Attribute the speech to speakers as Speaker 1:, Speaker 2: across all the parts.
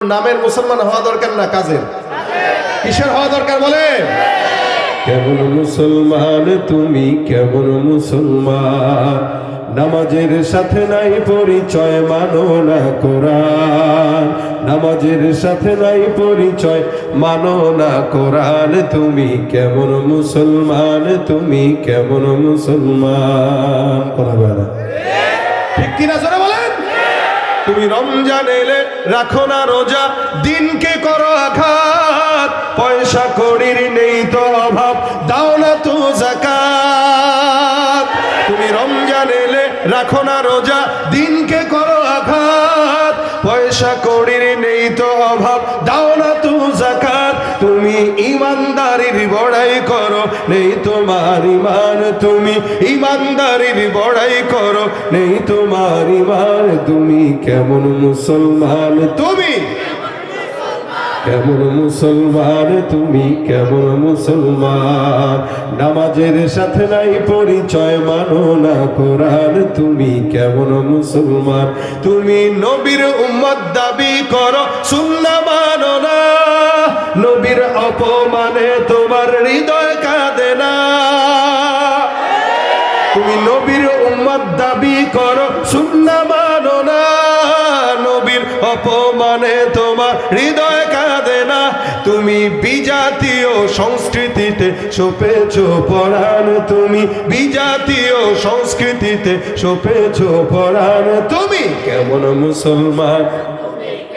Speaker 1: নামের মুসলমান হওয়া দরকার না কাজের? কিসের হওয়া দরকার বলে?
Speaker 2: কেমন মুসলমান তুমি, কেমন মুসলমান? নামাজের সাথে নাই পরিচয়, মানো না কোরআন। নামাজের সাথে নাই পরিচয়, মানো না কোরআন। তুমি কেমন মুসলমান, তুমি কেমন মুসলমান? কথা বলে না,
Speaker 1: ঠিক কিনা জোরে বলেন। তুমি রমজান এলে রাখো না রোজা, দিনকে করো আঘাত, পয়সা কড়ির নেই তো অভাব, দাও না তো যাকাত। তুমি রমজান এলে রাখো না রোজা, দিনকে করো আঘাত, পয়সা কড়ির নেই তো অভাব, দাও না তো যাকাত। তুমি ইমানদারির বড়াই করো, নেই তোমার ইমান। তুমি ইমানদারির বড়াই করো, নেই তোমার ইমান। তুমি কেমন মুসলমান, তুমি
Speaker 2: কেমন মুসলমান, তুমি কেমন মুসলমান? নামাজের সাথে নাই পরিচয়, মানো না কোরআন। তুমি কেমন মুসলমান?
Speaker 1: তুমি নবীর উম্মত দাবি করো, সুন্নাহ মানো না, নবীর অপমানে তোমার হৃদয় কাঁদে না। তুমি নবীর উম্মত দাবি করো, সুন্নাহ মানো না, নবীর অপমানে তোমার হৃদয় কাঁদে না। তুমি বিজাতীয় সংস্কৃতিতে সপেছ পরাণ, তুমি বিজাতীয় সংস্কৃতিতে সপেছ পরাণ। তুমি
Speaker 2: কেমন মুসলমান,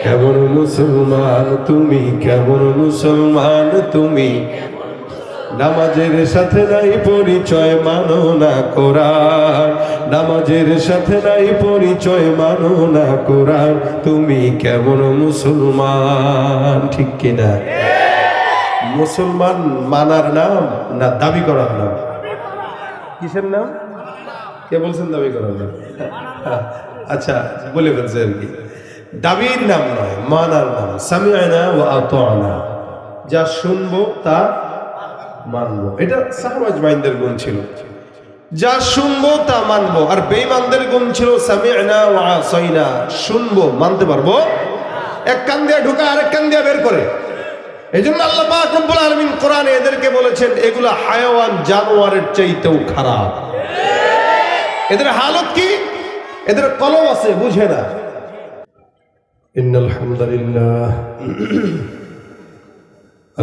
Speaker 2: কেমন মুসলমান? তুমি কেমন মুসলমান? তুমি নামাজের সাথে নাই পরিচয়, মানো না কোরআন। নামাজের সাথে নাই পরিচয়, মানো না কোরআন। তুমি কেমন মুসলমান? ঠিক কিনা?
Speaker 1: মুসলমান মানার নাম না দাবি করার নাম? কিসের নাম? কে বলছেন দাবি করার নাম? আচ্ছা, বলে ফেলছে আর কি। দাবির নাম নয়, মানার নাম। সামিআনা ওয়া আতা'না, যা শুনবো তা মানবো। এটা সাহাবা আজমাইনদের গুণ ছিল, যা শুনবো তা মানবো। আর বেঈমানদের গুণ ছিল সামিআনা ওয়া আসাইনা, শুনবো মানতে পারবো, এক কান দিয়ে ঢোকা আরেক কান দিয়ে বের করে। এইজন্য আল্লাহ পাক রব্বুল আলামিন কোরআনে এদেরকে বলেছেন এগুলা হায়াওয়ান, জানোয়ারের চাইতেও খারাপ। এদের হালত কি? এদের কলম আছে, বুঝে না।
Speaker 2: ইন্নাল হামদুলিল্লাহ,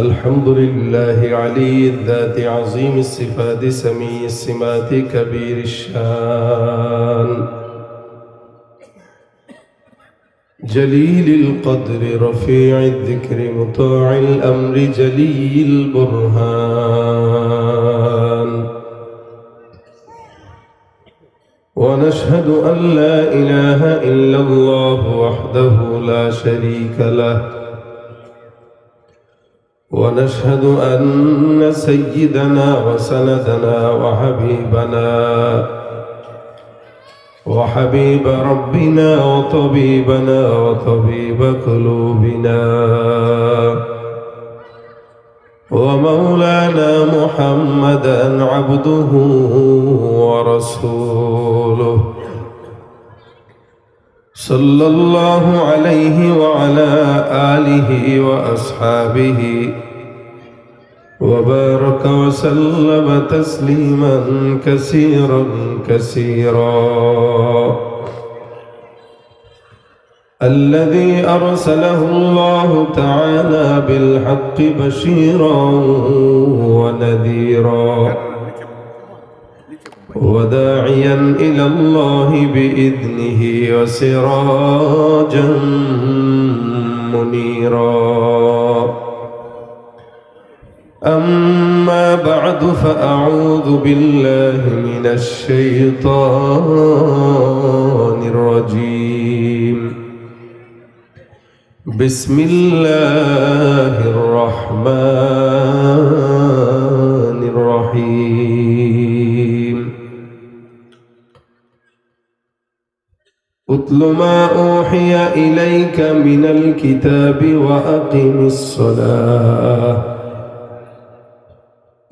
Speaker 2: আলহামদুলিল্লাহি আলিয়্যিদ যাতি আযীমিস সিফাতি সামিয়্যিস সিমাতি কাবীরিশ শান জলিলিল কদরি রফিঈদ যিকরি মুতাঈল আমরি জলিল বুরহান। ونشهد أن لا إله إلا الله وحده لا شريك له، ونشهد أن سيدنا وسندنا وحبيب ربنا وطبيبنا وطبيب قلوبنا ومولانا محمدا عبده ورسوله صلى الله عليه وعلى آله وأصحابه وبارك وسلم تسليما كثيرا كثيرا. الذي أرسله الله تعالى بالحق بشيرا ونذيرا وداعيا إلى الله بإذنه وسراجا منيرا. أما بعد فأعوذ بالله من الشيطان الرجيم. بسم الله الرحمن الرحيم. اتل ما أوحي إليك من الكتاب وأقم الصلاة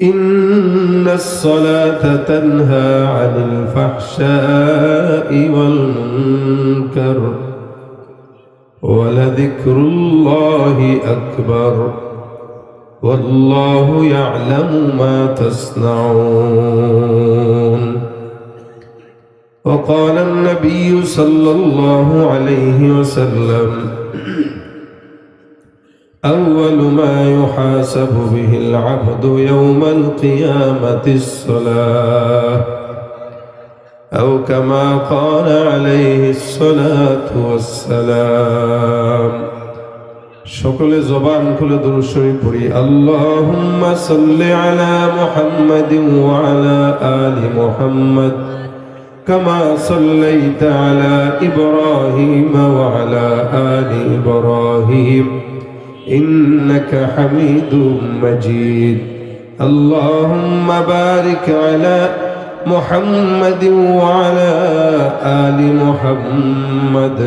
Speaker 2: إن الصلاة تنهى عن الفحشاء والمنكر ولذكر الله أكبر والله يعلم ما تصنعون. وقال النبي صلى الله عليه وسلم: أول ما يحاسب به العبد يوم القيامة الصلاة، أو كما قال عليه الصلاة والسلام. সকলে জবান খুলে দুরূদ শরীফ পড়ি। আল্লাহুম্মা সাল্লি আলা মুহাম্মাদিন ওয়া আলা আলি মুহাম্মাদ কামা সাল্লাইতা আলা ইব্রাহিম ওয়া আলা আলি ইব্রাহিম ইন্নাকা হামিদুম মাজিদ। আল্লাহুম্মা বারিক আলা মুহাম্মাদিন ওয়া আলা আলি মুহাম্মাদ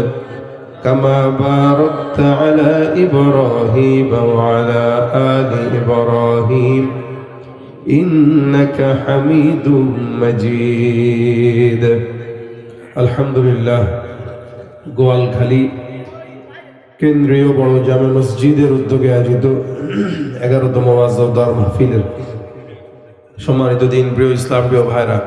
Speaker 2: كما باركت على إبراهيم وعلى آل إبراهيم إنك حميد مجيد. الحمد لله. গোয়ালখালী কেন্দ্রীয় বড় জামে মসজিদের উদ্যোগে আয়োজিত 11তম ওয়াজ ও দর মাহফিলের সম্মানিত দিন প্রিয় ইসলাম প্রিয় ভাইরা,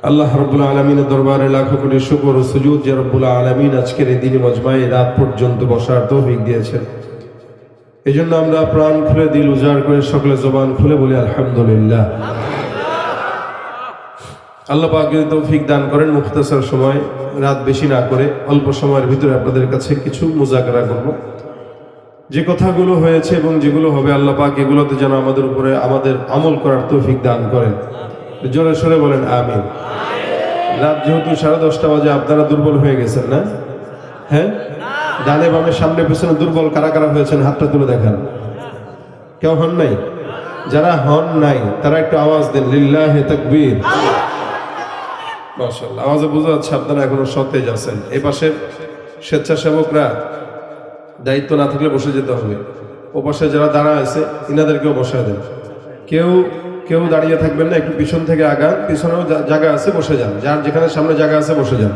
Speaker 2: আল্লাহ রাব্বুল আলামিনের দরবারে লাখো কোটি শুকর ও সুজুদ যে রব্বুল আলামিন আজকের এই দিনে মজমায়ে রাত পর্যন্ত বসার তৌফিক দিয়েছেন। এই জন্য আমরা প্রাণ খুলে দিল উজাড় করে সকলে জবান খুলে বলি আলহামদুলিল্লাহ। আল্লাহ পাক যদি তৌফিক দান করেন, মুখতাসার সময়, রাত বেশি না করে অল্প সময়ের ভিতরে আপনাদের কাছে কিছু মুজাকারা করব। যে কথাগুলো হয়েছে এবং যেগুলো হবে, আল্লাহ পাক এগুলোতে যেন আমাদের উপরে আমাদের আমল করার তৌফিক দান করেন। জোরে সরে বলেন আমিন। রাত যেহেতু 10:30 বাজে, আপনারা দুর্বল হয়ে গেছেন না? হ্যাঁ, ডানে বামে সামনে পেছনে দুর্বল কারা কারা হয়েছেন হাতটা তুলে দেখান। কেউ হন নাই? যারা হন নাই তারা একটু আওয়াজ দেন, লিল্লাহি তাকবীর। মাশাআল্লাহ, আওয়াজে বোঝা যাচ্ছে আপনারা এখনো সতেজ আছেন। এই পাশে স্বেচ্ছাসেবকরা দায়িত্ব না থাকলে বসে যেতে হবে। ও পাশে যারা দাঁড়া আছে ইনাদেরকেও বসায় দেন। কেউ দাঁড়িয়ে থাকবেন না, একটু পিছন থেকে আগান, পিছনেও জায়গা আছে, বসে যান। যার যেখানে সামনে জায়গা আছে বসে যান,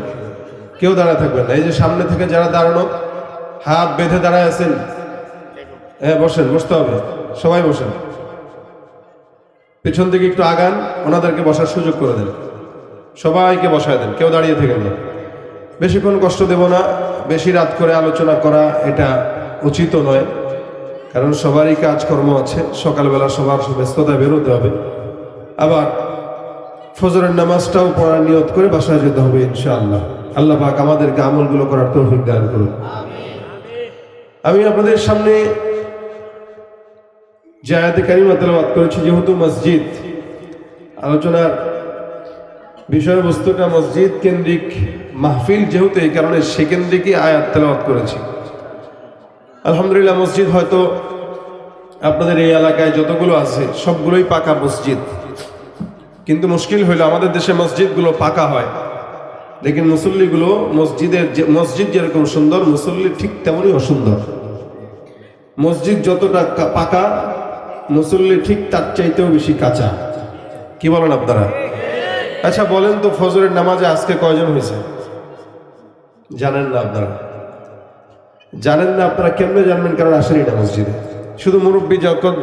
Speaker 2: কেউ দাঁড়ায় থাকবেন না। এই যে সামনে থেকে যারা দাঁড়ানো, হাত বেঁধে দাঁড়ায় আছেন, হ্যাঁ বসেন, বসতে হবে, সবাই বসেন। পিছন থেকে একটু আগান, ওনাদেরকে বসার সুযোগ করে দেন, সবাইকে বসায় দেন, কেউ দাঁড়িয়ে থেকে না। বেশিক্ষণ কষ্ট দেব না, বেশি রাত করে আলোচনা করা এটা উচিত নয়, কারণ সবারই কাজকর্ম আছে, সকালবেলা সবার ব্যস্ততায় বেরোতে হবে। আবার ফজরের নামাজটাও পড়ার নিয়ত করে বাসায় যেতে হবে ইনশাআল্লাহ। আল্লাহ পাক আমাদেরকে আমলগুলো করার তৌফিক দান করুন। আমি আপনাদের সামনে যে আয়াতে কারিমা তেলাওয়াত করেছি, যেহেতু মসজিদ আলোচনার বিষয়বস্তুটা মসজিদ কেন্দ্রিক মাহফিল, যেহেতু এই কারণে সে কেন্দ্রিকই আয়াত তেলাওয়াত করেছি। আলহামদুলিল্লাহ, মসজিদ হয়তো আপনাদের এই এলাকায় যতগুলো আছে সবগুলোই পাকা মসজিদ, কিন্তু মুশকিল হইল আমাদের দেশে মসজিদগুলো পাকা হয়, লেকিন মুসল্লিগুলো মসজিদ যেরকম সুন্দর, মুসল্লি ঠিক তেমনই অসুন্দর। মসজিদ যতটা পাকা, মুসল্লি ঠিক তার চাইতেও বেশি কাঁচা। কি বলেন আপনারা? আচ্ছা বলেন তো, ফজরের নামাজে আজকে কয়জন হয়েছে? জানেন না আপনারা? জানেন না আপনারা? কেমনে জানবেন? কারণ আসেনি না মসজিদে। শুধু মুরব্বী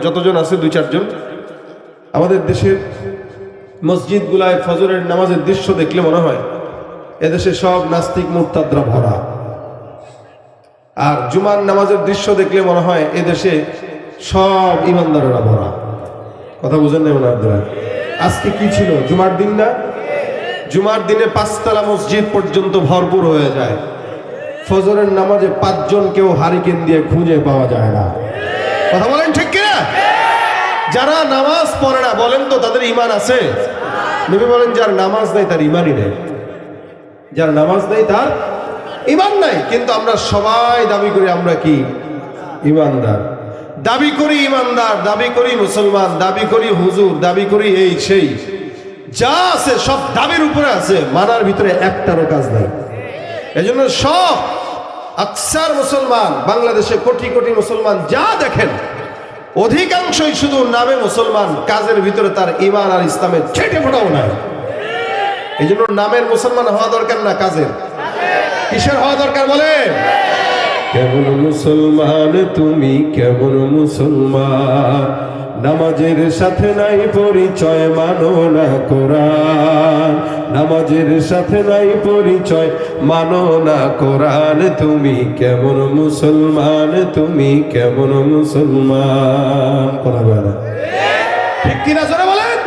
Speaker 2: যতজন আছে 2-4 জন। আমাদের দেশের মসজিদগুলায় ফজরের নামাজের দৃশ্য দেখলে মনে হয় এদেশে সব নাস্তিক মুরতাদরা ভরা, আর জুমার নামাজের দৃশ্য দেখলে মনে হয় এদেশে সব ইমানদারেরা ভরা। কথা বুঝেন না মনে আপনারা? আজকে কি ছিল? জুমার দিন না? জুমার দিনে 5 তলা মসজিদ পর্যন্ত ভরপুর হয়ে যায়। ফজরের নামাজে 5 জন কেউ হারিকেন দিয়ে খুঁজে পাওয়া যায় না। কথা বলেন ঠিক কিনা? যারা নামাজ পড়ে না, বলেন তো তাদের ঈমান আছে? নবী বলেন, যার নামাজ নাই তার ঈমানই নেই। যার নামাজ নেই তার ঈমান নাই। কিন্তু আমরা সবাই দাবি করি আমরা কি? ঈমানদার। দাবি করি ঈমানদার, দাবি করি মুসলমান, দাবি করি হুজুর, দাবি করি এই সেই, যা আছে সব দাবির উপরে আছে, মানার ভিতরে একটারও কাজ নাই। এজন্য সব আকসার মুসলমান, বাংলাদেশে কোটি কোটি মুসলমান যা দেখেন, অধিকাংশই শুধু নামে মুসলমান, কাজের ভিতরে তার ঈমান আর ইসলামের ছেটে ফোটাও নাই। এই জন্য নামের মুসলমান হওয়া দরকার না, কাজের। কিসের হওয়া দরকার বলেন? কেমন মুসলমান তুমি, কেমন মুসলমান? নামাজের সাথে নাই পরিচয়, মানো না কোরআন। নামাজের সাথে নাই পরিচয়, মানো না কোরআন। তুমি কেমন মুসলমান, তুমি কেমন মুসলমান? কথা বলে না, ঠিক কিনা জোরে বলেন।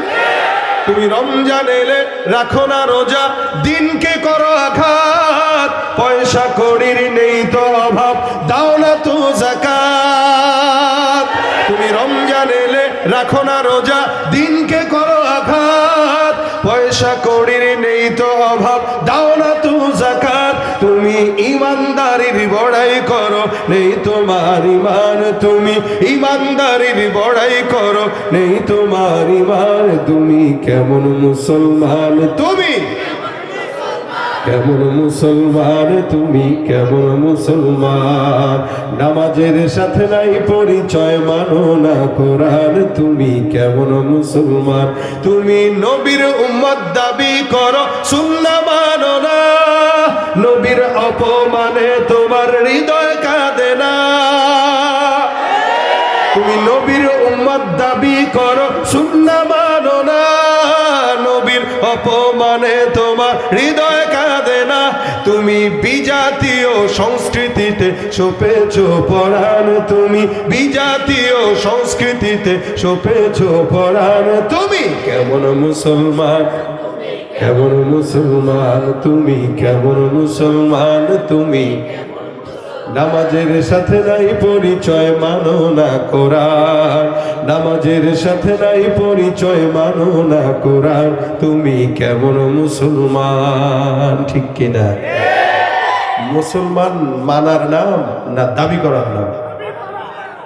Speaker 2: তুমি রমজান এলে রাখো না রোজা, দিনকে করো আঘাত। পয়সা কড়ির নেই তো অভাব, দাও না তো যাকাত। তুমি রমজান এলে রাখো না রোজা, দিনকে করো আঘাত। পয়সা কড়ির নেই তো অভাব, দাও না তো যাকাত। তুমি ইমানদারির বড়াই করো, নেই তোমার ইমান। তুমি ইমানদারির বড়াই করো, নেই তোমার ইমান। তুমি কেমন মুসলমান, তুমি কেমন মুসলমান, তুমি কেমন মুসলমান? নামাজের সাথে নাই পরিচয়, মানো না কোরআন। তুমি কেমন মুসলমান? তুমি নবীর উম্মত দাবি করো, সুন্নাহ মানো না। নবীর অপমানে তোমার হৃদয় কাঁদে না। তুমি নবীর উম্মত দাবি করো, সুন্নাহ মানো না। নবীর অপমানে তোমার হৃদয় কাঁদে না। তুমি বিজাতীয় সংস্কৃতিতে সপেছ পরাণ। তুমি বিজাতীয় সংস্কৃতিতে সপেছ পরাণ। তুমি কেমন মুসলমান, কেমন মুসলমান? তুমি কেমন মুসলমান? তুমি নামাজের সাথে নাই পরিচয়, মানো না কোরআন। নামাজের সাথে নাই পরিচয়, মানো না কোরআন। তুমি কেমন মুসলমান, ঠিক কিনা? মুসলমান মানার নাম না দাবি করার নাম?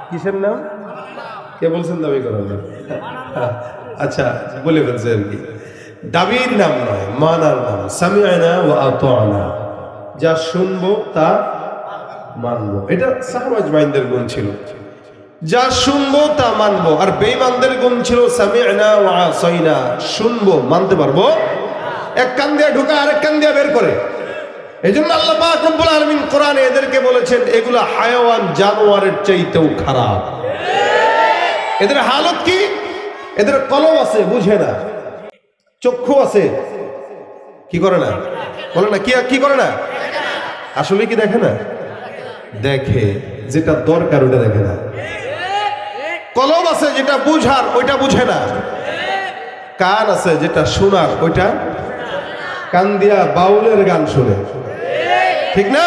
Speaker 2: কিসের নাম? কে বলছেন দাবি করার নাম? আচ্ছা, বলে ফেলছে আর কি। দাবির নাম নয়, মানার নাম। সামিআনা ওয়া আতানা, যা শুনবো তা মানবো। এটা সাহাবা আজমাইনদের গুণ ছিল, যা শুনবো তা মানবো। আর বেঈমানদের গুণ ছিল সামি'না ওয়া আসাইনা, শুনবো মানতে পারবো, এক কান দিয়ে ঢোকা আরেক কান দিয়ে বের করে। এই জন্য আল্লাহ পাক রব্বুল আলামিন কোরআনে এদেরকে বলেছেন এগুলা হায়াওয়ান, জানোয়ারের চাইতেও খারাপ। এদের হালত কি? এদের কলব আছে, বুঝে না। চক্ষু আছে, কি করে না? বলে না কি করে না? আসলে কি দেখে না? দেখে, যেটা দরকার ওটা দেখে না। কলব আছে যেটা বুঝার, ওইটা বুঝে না। কান আছে যেটা শোনার, ওইটা কান দিয়া বাউলের গান শুনে, ঠিক না?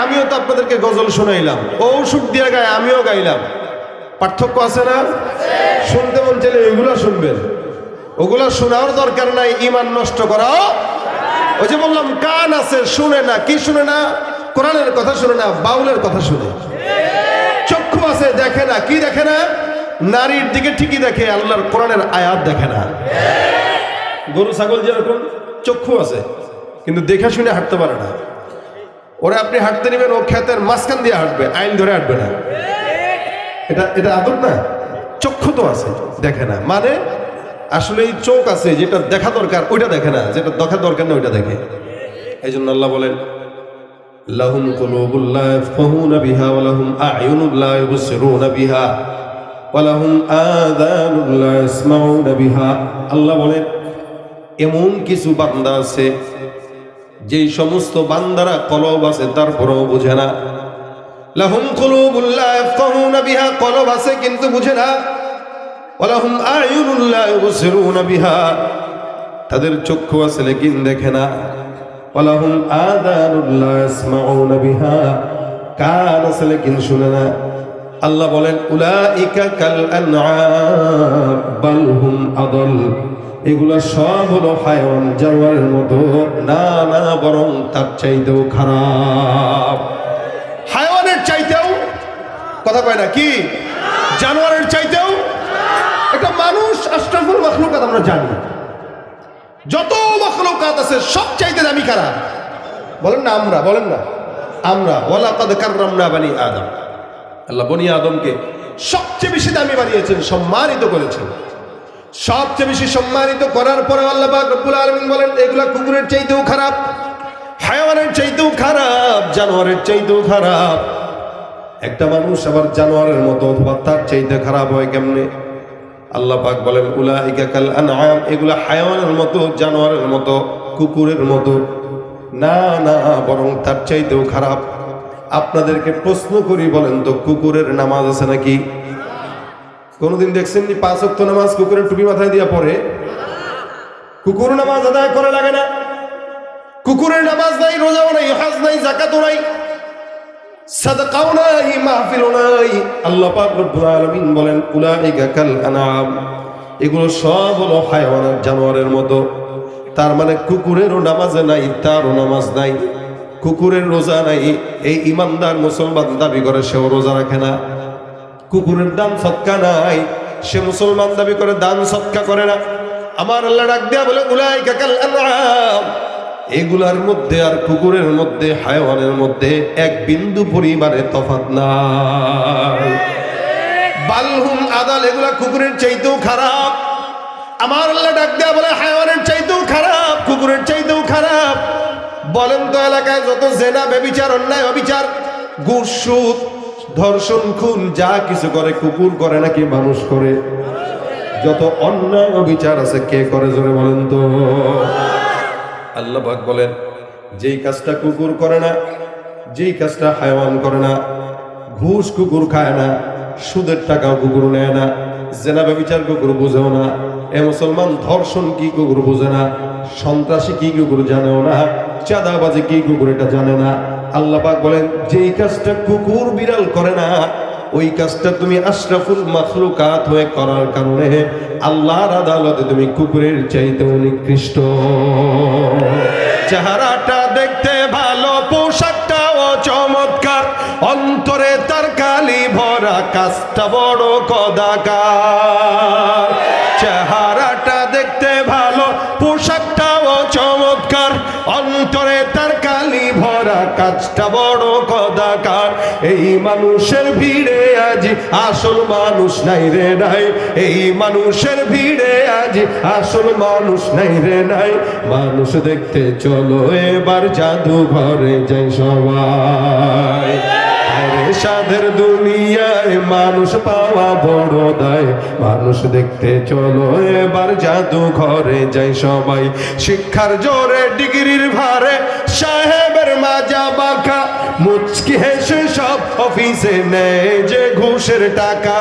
Speaker 2: আমিও তো আপনাদেরকে গজল শোনাইলাম, ঔষধ দিয়ে গায়, আমিও গাইলাম। পার্থক্য আছে না? শুনতে মন চাইলে এগুলা শুনবেন, ওগুলা শোনার দরকার নাই, ইমান নষ্ট করাও। ওই যে বললাম, কান আছে শুনে না। কি শুনে না? কোরআনের কথা শুনে না, বাউলের কথা শুনে। চক্ষু আছে দেখে না। কি দেখে না? নারীর দিকে ঠিকই দেখে, আল্লাহর কোরআনের আয়াত দেখে না। গরু ছাগল যেরকম চক্ষু আছে কিন্তু দেখে শুনে হাঁটতে পারে না। ওরা আপনি হাঁটতে নেবেন, ও ক্ষেতের মাঝখান দিয়ে হাঁটবে, আইন ধরে হাঁটবে না। এটা আদব না? চক্ষু তো আছে, দেখে না। মানে আসলে চোখ আছে, যেটা দেখা দরকার ওইটা দেখে না, যেটা দেখা দরকার না ওইটা দেখে। এই জন্য আল্লাহ বলেন, লাহুম কুলুবুল লা ইয়াফকাহুনা বিহা ওয়া লাহুম আ'য়ুনুন লা ইবসিরুনা বিহা ওয়া লাহুম আযানুন লা ইয়াসমাউনা বিহা। আল্লাহ বলেন, এমন কিছু বান্দা আছে যেই সমস্ত বান্দারা কলব আছে তারপরেও বুঝে না। লাহুম কুলুবুল লা ইয়াফকাহুনা বিহা, কলব আছে কিন্তু বুঝে না। ওয়া লাহুম আ'য়ুনুন লা ইবসিরুনা বিহা, তাদের চক্ষু আছে লেকিন দেখে না। ওয়ালাহুম আযানুন লা ইয়াসমাউনা বিহা, কান আছে লেকিন শুনে না। আল্লাহ বলেন, উলাইকা কাল আনআম বাল হুম আদাল, এগুলা সব হলো হায়াওয়ান, জানোয়ারের মতো। না না, বরং তার চাইতেও খারাপ। হায়াওয়ানের চাইতেও, কথা কয় না কি? জানোয়ারের চাইতেও। এটা মানুষ আশরাফুল মাখলুকাত, আমরা জানি। যত মাখলুকাত আছে সব চাইতে দামি কারা? বলেন না আমরা, বলেন না আমরা। ওয়ালাকাদ কাররামনা বানি আদম, আল্লাহ বনি আদমকে সবচেয়ে বেশি দামি বানিয়েছেন, সম্মানিত করেছেন। সবচেয়ে বেশি সম্মানিত করার পরে আল্লাহ পাক রব্বুল আলামিন বলেন এগুলা কুকুরের চাইতেও খারাপ,
Speaker 1: হায়াওয়ানের চাইতেও খারাপ, জানোয়ারের চাইতেও খারাপ। একটা মানুষ আবার জানোয়ারের মতো অথবা তার চাইতে খারাপ হয় কেমনে? আল্লাহ পাক বলেন উলাইকা কাল আনআম, এগুলা হায়াওয়ানের মতো, জানোয়ারের মতো, কুকুরের মতো না, না, বরং তার চাইতেও খারাপ। আপনাদেরকে প্রশ্ন করি, বলেন তো কুকুরের নামাজ আছে নাকি? কোনদিন দেখছেন নি 5 ওয়াক্ত নামাজ কুকুরের টুপি মাথায় দিয়া পড়ে? কুকুর নামাজ আদায় করে লাগে না? কুকুরের নামাজ নাই, রোজাও নাই, হজ নাই, যাকাতও নাই, সাদাকাও নাই, মাহফিলও নাই। আল্লাহ পাক রব্বুল আলামিন বলেন উলাইকা কাল আনআম, এগুলো সব হলো হায়াওয়ানের, জানোয়ারের মতো। তার মানে কুকুরেরও নামাজ নাই, তারও নামাজ নাই, কুকুরের রোজা নাই। এই ইমানদার মুসলমান দাবি করে সেও রোজা রাখে না। কুকুরের দান সৎকা নাই, সে মুসলমান দাবি করে দান সৎকা করে না। আমার আল্লাহ ডাক দেয়া বলে উলাইকা কাল আনআম, এগুলার মধ্যে আর কুকুরের মধ্যে, হায়াওয়ানের মধ্যে এক বিন্দু পরিমাণে তফাৎ নাই। বালহুম আদাল, এগুলা কুকুরের চাইতেও খারাপ। আমার আল্লাহ ডাক দেয়া বলে হায়াওয়ানের চাইতেও খারাপ, কুকুরের চাইতেও খারাপ। বলেন তো এলাকায় যত জেনা, ব্যভিচার, অন্যায়, অবিচার, ঘুষ, সুদ, ধর্ষণ, খুন যা কিছু করে কুকুর করে নাকি মানুষ করে? যত অন্যায় অবিচার আছে কে করে জোরে বলেন তো? আল্লাহ পাক বলেন যেই কাজটা কুকুর করে না, যেই কাজটা হায়াওয়ান করে না, ঘুষ কুকুর খায় না, সুদের টাকাও কুকুর নেয় না, জেনা ব্যভিচার কুকুর বুঝেও না, এ মুসলমান ধর্ষণ কি কুকুর বুঝে না, সন্ত্রাসী কি কুকুর জানেও না, চাঁদাবাজি কি কুকুর এটা জানে না। আল্লাহ পাক বলেন যেই কাজটা কুকুর বিড়াল করে না, ওই কাজটা তুমি আশরাফুল মাখলুকাত হয়ে করার কারণে আল্লাহর আদালতে তুমি কুকুরের চাইতে নিকৃষ্ট। চেহারাটা দেখতে ভালো, পোশাকটাও চমৎকার, অন্তরে তার কালি ভরা, কাজটা বড় কদাকার। চেহারাটা দেখতে ভালো, পোশাকটাও চমৎকার, অন্তরে তার কালি ভরা, কাজটা বড় কদাকার। এই মানুষের ভিড়ে আজ আসল মানুষ নাই রে নাই, এই মানুষের ভিড়ে আজ আসল মানুষ নাই রে নাই। মানুষ দেখতে চলো এবার জাদুঘরে যাই সবাই, সাধের দুনিয়ায় মানুষ পাওয়া বড় দায়। মানুষ দেখতে চলো এবার জাদুঘরে যাই সবাই। শিক্ষার জোরে, ডিগ্রির ভারে, সাহেবের মাজা বাঁকা, মুচকি হেসে সব অফিসে নেয় যে ঘুষের টাকা।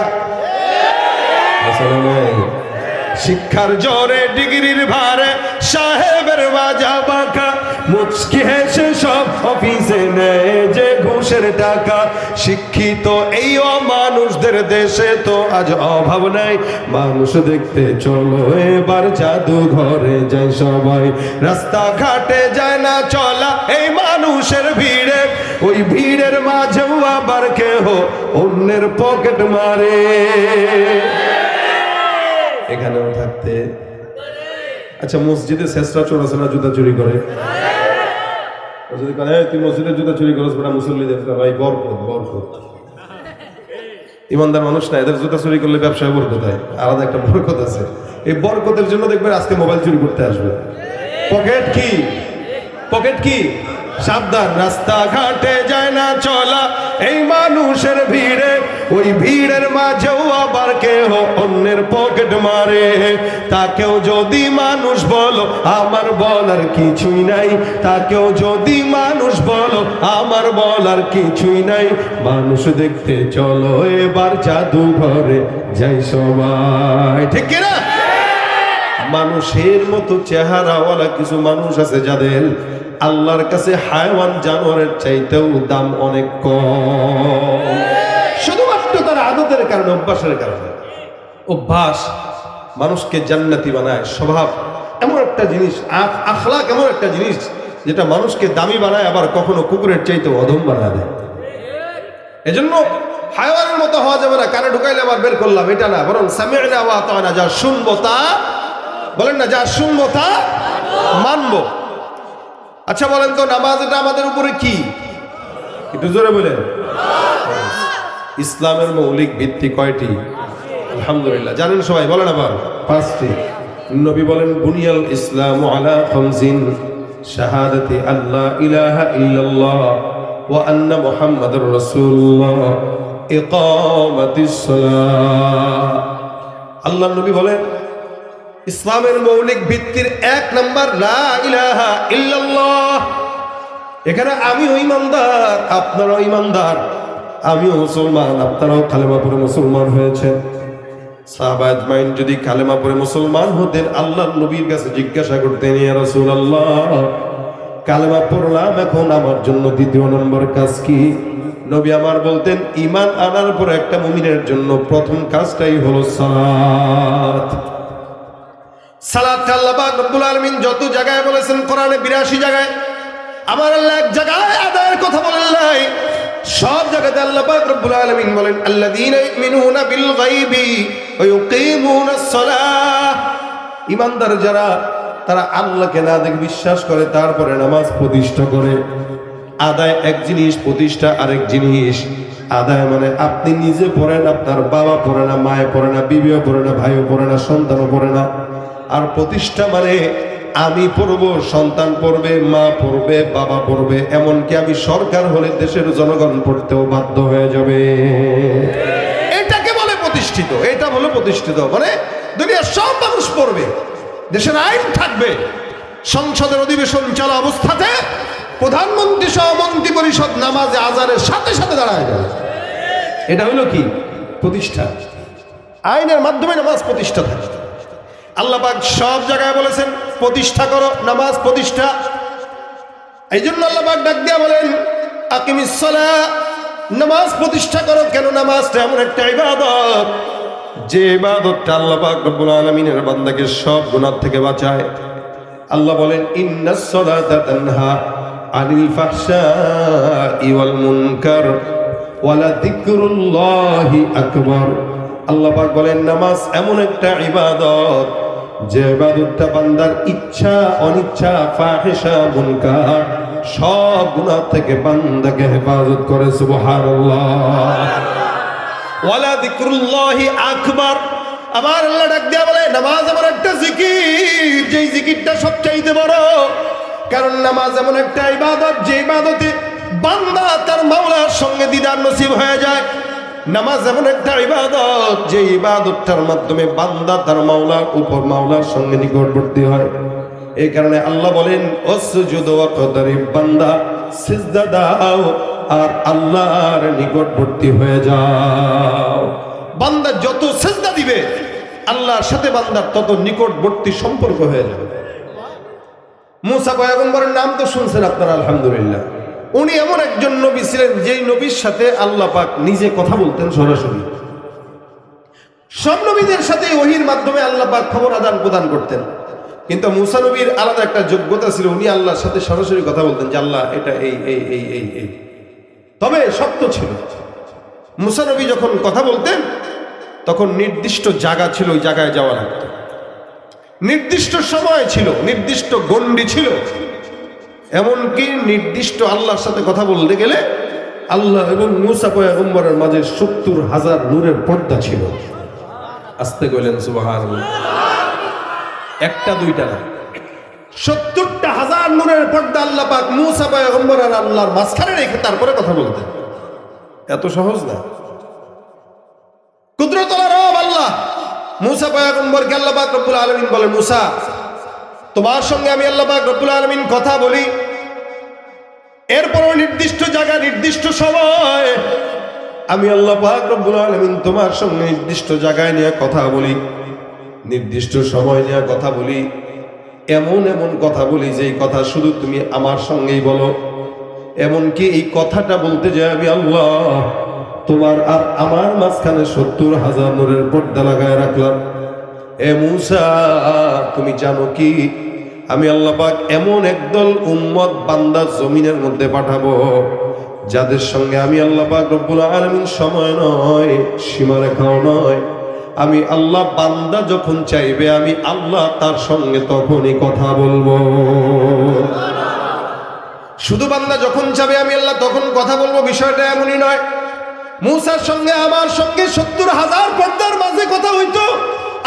Speaker 1: শিক্ষার জোরে, ডিগ্রির ভারে, সাহেবের মাজা বাঁকা, মুচকি হেসে সব অফিসে নেয় যে ঘুষের টাকা। শিক্ষিত এই অমানুষদের দেশে তো আজ অভাব নাই। মানুষ দেখতে চলো এবার জাদুঘরে যাই সবাই। রাস্তাঘাটে যায় না চলা এই মানুষের ভিড়ে, ওই ভিড়ের মাঝেও আবার কেহ অন্যের পকেট মারে। এখানেও থাকতে আচ্ছা, মসজিদে শেষরা চোর আছে না, জুতা চুরি করে? যদি তুই মসজিদের জুতা চুরি করছ, বেটা মুসল্লি দেখতে ভাই বরকত, বরকত। ইমানদার মানুষ না, এদের জুতা চুরি করলে ব্যবসায় বরকত হয়, আলাদা একটা বরকত আছে। এই বরকতের জন্য দেখবেন আজকে মোবাইল চুরি করতে আসবে। পকেট কি, পকেট কি, সাবধান। রাস্তাঘাটে যায় না চলা এই মানুষের ভিড়ে, ওই ভিড়ের মাঝেও আবার কেহ অন্যের পকেট মারে। তাকেও যদি মানুষ বলো আমার বলার কিছুই নাই, তাকেও যদি মানুষ বলো আমার বলার কিছুই নাই। মানুষ দেখতে চলো এবার জাদুঘরে যাই সবাই, ঠিক কিনা? মানুষের মতো চেহারাওয়ালা কিছু মানুষ আছে যাদের আল্লাহর কাছে হায়াওয়ান, জানোয়ারের চাইতেও দাম অনেক কম। শুধুমাত্র তার আদতের কারণে, অভ্যাসের কারণে। অভ্যাস মানুষকে জান্নাতি বানায়। স্বভাব এমন একটা জিনিস, আখলাক এমন একটা জিনিস যেটা মানুষকে দামি বানায়, আবার কখনো কুকুরের চাইতেও অধম বানায় দেয়। এজন্য হায়াওয়ানের মতো হওয়া যাবে না, কানে ঢুকাইলে আবার বের করলাম এটা না, বরং সামি'না ওয়া আতা'না, যা শুনবো তা, বলেন না, যা শুনবো তা মানবো। আচ্ছা বলেন তো, নামাজ এটা আমাদের উপরে কি? একটু জোরে বলেন। ইসলামের মৌলিক ভিত্তি কয়টি? আলহামদুলিল্লাহ জানেন সবাই, বলেন আবার। 5টি। নবী বলেন বুনিয়াল ইসলামু আলা খামসিন,
Speaker 2: শাহাদাতি আল্লা ইলাহা ইল্লাল্লাহ ওয়া আন্না মুহাম্মাদুর রাসূলুল্লাহ ইকামাতিস সালাহ। আল্লাহর নবী বলেন ইসলামের মৌলিক ভিত্তির 1 নাম্বার লা ইলাহা ইল্লাল্লাহ। এখানে আমিও ঈমানদার, আপনারাও ঈমানদার, আমিও মুসলমান, আপনারাও কালেমা পড়ে মুসলমান হয়েছেন। সাহাবা আজমাইন যদি কালেমা পড়ে মুসলমান হতেন, আল্লাহর নবীর কাছে জিজ্ঞাসা করতেন, ইয়া রাসূলুল্লাহ, কালেমা পড়লাম, এখন আমার জন্য দ্বিতীয় নম্বর কাজ কি? নবী আমার বলতেন, ঈমান আনার পর একটা মুমিনের জন্য প্রথম কাজটাই হলো সালাত। সালাত আল্লাহ পাক রব্বুল আলামিন যত জায়গায় বলেছেন, কোরআনে 82 জায়গায়, আমার আল্লাহ এক জায়গায় আদায়ের কথা বলেন নাই, সব জায়গাতে আল্লাহ পাক রব্বুল আলামিন বলেন আল্লাযীনা ইউমিনুনা বিল গায়বি ওয়া ইউকিমুনাস সালাহ। ঈমানদার যারা, তারা আল্লাহকে না দেখে বিশ্বাস করে, তারপরে নামাজ প্রতিষ্ঠা করে। আদায় এক জিনিস, প্রতিষ্ঠা আরেক জিনিস। আদায় মানে আপনি নিজে পড়েন, আপনার বাবা পড়ে না, মায়ে পড়ে না, বিবিও পড়ে না, ভাইও পড়ে না, সন্তানও পড়ে না। আর প্রতিষ্ঠা মানে আমি পড়বো, সন্তান পড়বে, মা পড়বে, বাবা পড়বে, এমনকি আমি সরকার হলে দেশের জনগণ পড়তেও বাধ্য হয়ে যাবে। এটাকে বলে প্রতিষ্ঠিত। এটা হলো প্রতিষ্ঠিত মানে দুনিয়ার সব মানুষ পড়বে, দেশের আইন থাকবে, সংসদের অধিবেশন চলা অবস্থাতে প্রধানমন্ত্রী সহ মন্ত্রী পরিষদ নামাজে আজানের সাথে সাথে দাঁড়ায় যাবে। এটা হলো কি? প্রতিষ্ঠা। আইনের মাধ্যমে নামাজ প্রতিষ্ঠা থাকে। আল্লাহ পাক সব জায়গায় বলেছেন প্রতিষ্ঠা করো, নামাজ প্রতিষ্ঠা। এই জন্য আল্লাহ পাক ডাক দিয়া বলেন আকিমিস সালাহ, নামাজ প্রতিষ্ঠা করো। কেন? নামাজটা এমন একটা ইবাদত, যে ইবাদতটা আল্লাহ পাক রব্বুল আলামিনের বান্দাকে সব গুনাহ থেকে বাঁচায়। আল্লাহ বলেন ইন্নাস সালাতা তানহা আনিল ফাহশাই ওয়াল মুনকার ওয়া লাযিকরুল্লাহি আকবার। আল্লাহ পাক বলেন নামাজ এমন একটা ইবাদত, যে ইবাদতটা বান্দার ইচ্ছা অনিচ্ছা, ফাহিশা মুনকার সব গুনাহ থেকে বান্দাকে হেফাজত করে। সুবহানাল্লাহ। ওয়ালা যিকরুল্লাহি আকবার। আবার আল্লাহ ডাক দিয়া বলে নামাজ এমন একটা জিকির, যেই জিকিরটা সবচাইতে বড়। কারণ নামাজ এমন একটা ইবাদত, যে ইবাদতে বান্দা তার মাওলার সঙ্গে দিদার নসিব হয়ে যায়। নামাজ এমন একটা ইবাদত, যে ইবাদতটার মাধ্যমে বান্দা তার মাওলার উপর, মাওলার সঙ্গে নিকটবর্তী হয়। এই কারণে আল্লাহ বলেন ওয়াসজুদ ওয়াকতারিব, বান্দা সিজদা দাও আর আল্লাহর নিকটবর্তী হয়ে যাও। বান্দা যত সিজদা দিবে, আল্লাহর সাথে বান্দার তত নিকটবর্তী সম্পর্ক হয়ে যাবে। মুসা পয়গম্বরের নাম তো শুনছেন আপনারা, আলহামদুলিল্লাহ। উনি এমন একজন নবী ছিলেন, যেই নবীর সাথে আল্লাহ পাক নিজে কথা বলতেন সরাসরি। সব নবীদের সাথে ওহীর মাধ্যমে আল্লাহ পাক খবর আদান প্রদান করতেন, কিন্তু মুসা নবীর আলাদা একটা যোগ্যতা ছিল, উনি আল্লাহর সাথে সরাসরি কথা বলতেন যে আল্লাহ এটা এই এই এই এই এই। তবে শর্ত ছিল, মুসা নবী যখন কথা বলতেন তখন নির্দিষ্ট জায়গা ছিল, ওই জায়গায় যাওয়া লাগতো। নির্দিষ্ট সময় ছিল, নির্দিষ্ট গণ্ডি ছিল। এমনকি নির্দিষ্ট আল্লাহর সাথে কথা বলতে গেলে আল্লাহ এবং মুসা পয়গম্বরের মাঝে 70,000 নূরের পর্দা ছিল। আস্তে কইলেন সুবহানাল্লাহ। একটা দুইটা না, 70,000 নূরের পর্দা আল্লাহ পাক মুসা পয়গম্বর আর আল্লাহর মাঝখানে রেখে তারপরে কথা বলতেন। এত সহজ না। কুদরতুল রব আল্লাহ মুসা পয়গম্বরকে আল্লাহ পাক রব্বুল আলামিন বলেন, মুসা তোমার সঙ্গে আমি আল্লাহ পাক রব্বুল আলামিন কথা বলি, এরপরও নির্দিষ্ট জায়গা, নির্দিষ্ট সময় আমি আল্লাহ পাক রব্বুল আলামিন তোমার সঙ্গে নির্দিষ্ট জায়গায় নিয়ে কথা বলি, নির্দিষ্ট সময় নিয়ে কথা বলি, এমন এমন কথা বলি যে এই কথা শুধু তুমি আমার সঙ্গেই বলো। এমনকি এই কথাটা বলতে যে আমি আল্লাহ তোমার আর আমার মাঝখানে 70,000 নূরের পর্দা লাগায় রাখলাম। এ মুসা, তুমি জানো কি আমি আল্লাহ পাক এমন একদল উম্মত বান্দা জমিনের মধ্যে পাঠাবো, যাদের সঙ্গে আমি আল্লাহ পাক রব্বুল আলামিন সময় নয়, সীমারেখাও নয়, আমি আল্লাহ বান্দা যখন চাইবে আমি আল্লাহ তার সঙ্গে তখনই কথা বলবো। শুধু বান্দা যখন চাবে আমি আল্লাহ তখন কথা বলবো, বিষয়টা এমনই নয়। মুসার সঙ্গে আমার সঙ্গে 70,000 পর্দার মাঝে কথা হইতো।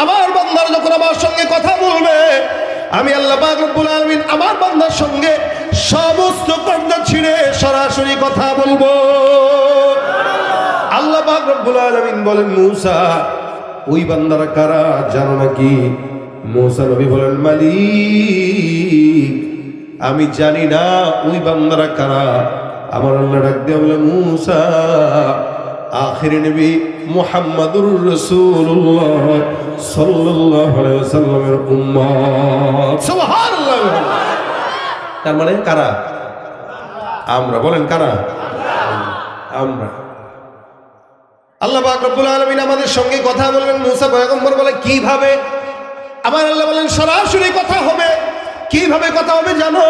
Speaker 2: আমার বান্দার যখন আমার সঙ্গে কথা বলবে,
Speaker 1: আমি আল্লাহ পাক রব্বুল আলামিন আমার বান্দার সঙ্গে সমস্ত পর্দা ছিঁড়ে সরাসরি কথা বলবো। আল্লাহ পাক রব্বুল আলামিন বলেন, মূসা ওই বান্দারা কারা জানো নাকি? মূসা নবী বলেন, মালিক আমি জানি না ওই বান্দারা কারা। আমার আল্লাহ ডাক দিয়ে বলে, মূসা আখিরি নবী মুহাম্মাদুর রাসূলুল্লাহ সাল্লাল্লাহু আলাইহি ওয়াসাল্লামের উম্মত। সুবহানাল্লাহ। তার মানে কারা? আমরা। বলেন কারা? আমরা। আল্লাহ পাক রব্বুল আলামিন আমাদের সঙ্গে কথা বলবেন। মূসা পয়গম্বর বলে, কিভাবে? আমার আল্লাহ বলেন, সরাসরি কথা হবে। কিভাবে কথা হবে জানো?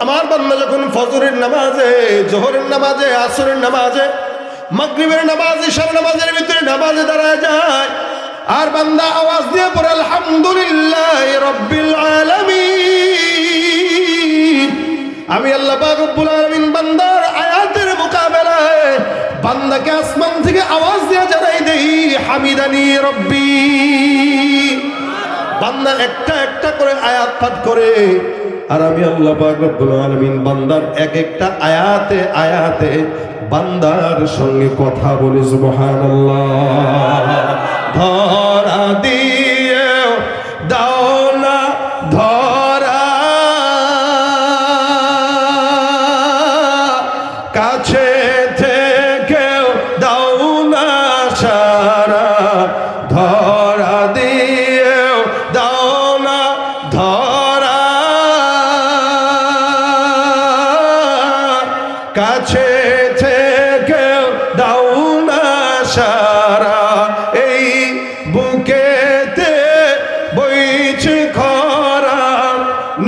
Speaker 1: আমার বান্দা যখন ফজরের নামাজে, জোহরের নামাজে, আসরের নামাজে, মাগরিবের নামাজে, ইশার নামাজের ভিতরে নামাজে দাঁড়ায় যায়, আর বান্দা আওয়াজ দিয়ে পড়ে আলহামদুলিল্লাহি রাব্বিল আলামিন, আমি আল্লাহ পাক রব্বুল আলামিন বান্দার আয়াতের মোকাবেলায় বান্দাকে আসমান থেকে আওয়াজ দিয়ে জানাই দেই, হামিদানি রব্বি। বান্দা একটা একটা করে আয়াত পাঠ করে, আর আমি আল্লাহ পাক রব্বুল আলামিন বান্দার এক একটা আয়াতে আয়াতে বান্দার সঙ্গে কথা বলি। সুবহানাল্লাহ। ধরা দিয়ে দাও না ধরা, কাছে থেকেও দাও না সারা, ধরা দিয়েও দাও না ধরা, কাছে থেকেও দাও না সারা, এই বুকেতে বইছে খরা,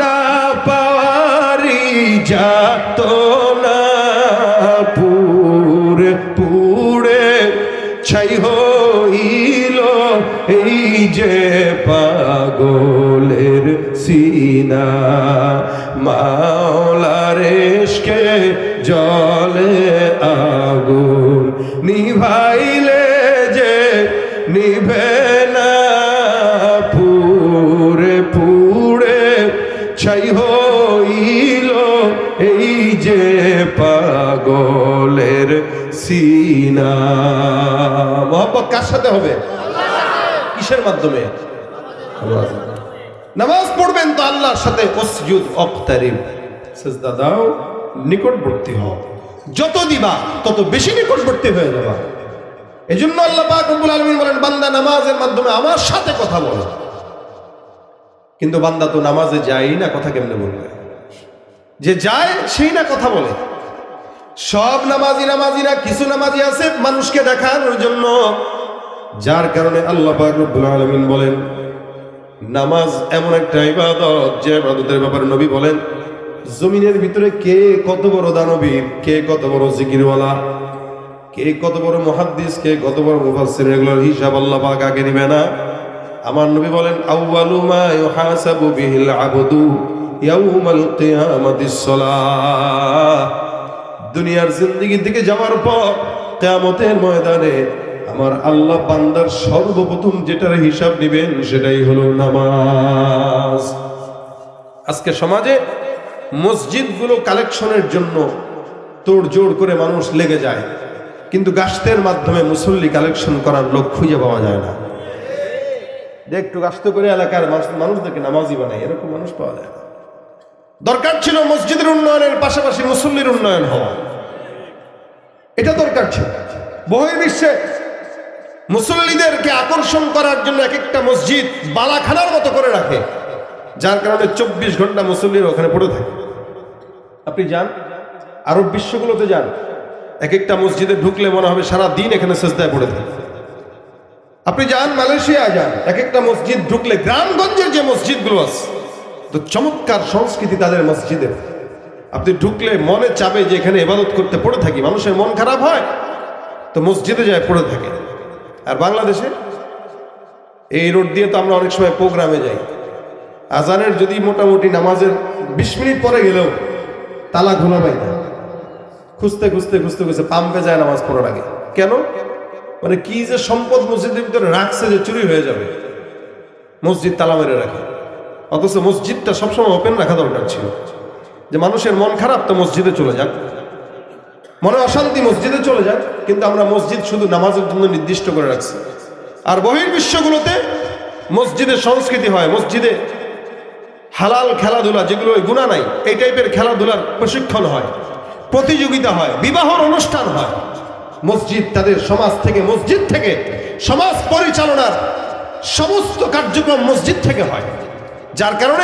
Speaker 1: না পারি যাত না, পুরে পুরে ছাই হইল এই যে পাগলের সিনা, মাওলার ইশকে জলে আগুন নিভাইলে যে নিভে না, পুরে পুরে ছাই হইল এই যে পাগলের সিনা। মোহাম্মত কার সাথে হবে? কিসের মাধ্যমে? নামাজ পড়বেন তো আল্লাহর সাথে। উসজুদ ওয়াক্তারিব, সিজদা দাও, নিকটবর্তী হও। যত দিবা তত বেশি নিকটবর্তী হয়ে যাবা। এজন্য আল্লাহ পাক রব্বুল আলামিন বলেন, বান্দা নামাজের মাধ্যমে আমার সাথে কথা বলো। কিন্তু বান্দা তো নামাজে যায় না, কথা কেমনে বলবে? যে যায় সেই না কথা বলে। সব নামাজি না, কিছু নামাজি আছে মানুষকে দেখানোর জন্য, যার কারণে আল্লাহ পাক রব্বুল আলামিন বলেন, নামাজ এমন একটা ইবাদত যে ইবাদতের ব্যাপারে নবী বলেন, জমিনের ভিতরে কে কত বড় দানবীর, কে কত বড় জিকিরওয়ালা, কে কত বড় মুহাদ্দিস, কে কত বড় মুফাসসির, এগুলোর হিসাব আল্লাহ পাক আগে নিবে না। আমার নবী বলেন, আউয়ালু মা ইউহাসাবু বিহিল আবদু ইয়াউমাল কিয়ামাতিস সালাহ। দুনিয়ার জিন্দেগি থেকে যাওয়ার পর কিয়ামতের ময়দানে আমার আল্লাহ বান্দার সর্বপ্রথম যেটার হিসাব নেবেন সেটাই হলো নামাজ। আজকে সমাজে মসজিদগুলো কালেকশনের জন্য তোড়জোড় করে মানুষ লেগে যায়, কিন্তু গাছতের মাধ্যমে মুসল্লি কালেকশন করার লোক খুঁজে পাওয়া যায় না। যে একটু গাছতে করে এলাকার মানুষদেরকে নামাজি বানায়, এরকম মানুষ পাওয়া যায় না। দরকার ছিল মসজিদের উন্নয়নের পাশাপাশি মুসল্লির উন্নয়ন হওয়া, এটা দরকার ছিল। বহির্বিশ্বে মুসল্লিদেরকে আকর্ষণ করার জন্য এক একটা মসজিদ বালাখানার মতো করে রাখে, যার কারণে 24 ঘন্টা মুসল্লিরা ওখানে পড়ে থাকে। আপনি যান আরব বিশ্বগুলোতে যান, এক একটা মসজিদে ঢুকলে মনে হবে সারা দিন এখানে সিজদায় পড়ে থাকে। আপনি যান মালয়েশিয়া যান, এক একটা মসজিদ ঢুকলে, গ্রামগঞ্জের যে মসজিদগুলো আছে তো চমৎকার সংস্কৃতি তাদের মসজিদের, আপনি ঢুকলে মনে চাবে যে এখানে ইবাদত করতে পড়ে থাকি। মানুষের মন খারাপ হয় তো মসজিদে যায় পড়ে থাকে। আর বাংলাদেশে এই রোড দিয়ে তো আমরা অনেক সময় প্রোগ্রামে যাই, আজানের যদি মোটামুটি নামাজের 20 মিনিট পরে গেলেও তালা খোলা পাই না, খুঁজতে খুঁজতে খুঁজতে খুঁজতে পাম্পে যায় নামাজ পড়ার আগে। কেন? মানে কি যে সম্পদ মসজিদের ভিতরে রাখছে যে চুরি হয়ে যাবে, মসজিদ তালা মেরে রাখে।
Speaker 2: অথচ মসজিদটা সবসময় ওপেন রাখা দরকার ছিল, যে মানুষের মন খারাপ তো মসজিদে চলে যাক, মনে অশান্তি মসজিদে চলে যাক। কিন্তু আমরা মসজিদ শুধু নামাজের জন্য নির্দিষ্ট করে রাখছি। আর বহির্বিশ্বগুলোতে মসজিদের সংস্কৃতি হয়, মসজিদে হালাল খেলাধুলা, যেগুলো গুনাহ নাই, এই টাইপের খেলাধুলার প্রশিক্ষণ হয়, প্রতিযোগিতা হয়, বিবাহর অনুষ্ঠান হয়। মসজিদ তাদের সমাজ থেকে, মসজিদ থেকে সমাজ পরিচালনার সমস্ত কার্যক্রম মসজিদ থেকে হয়, যার কারণে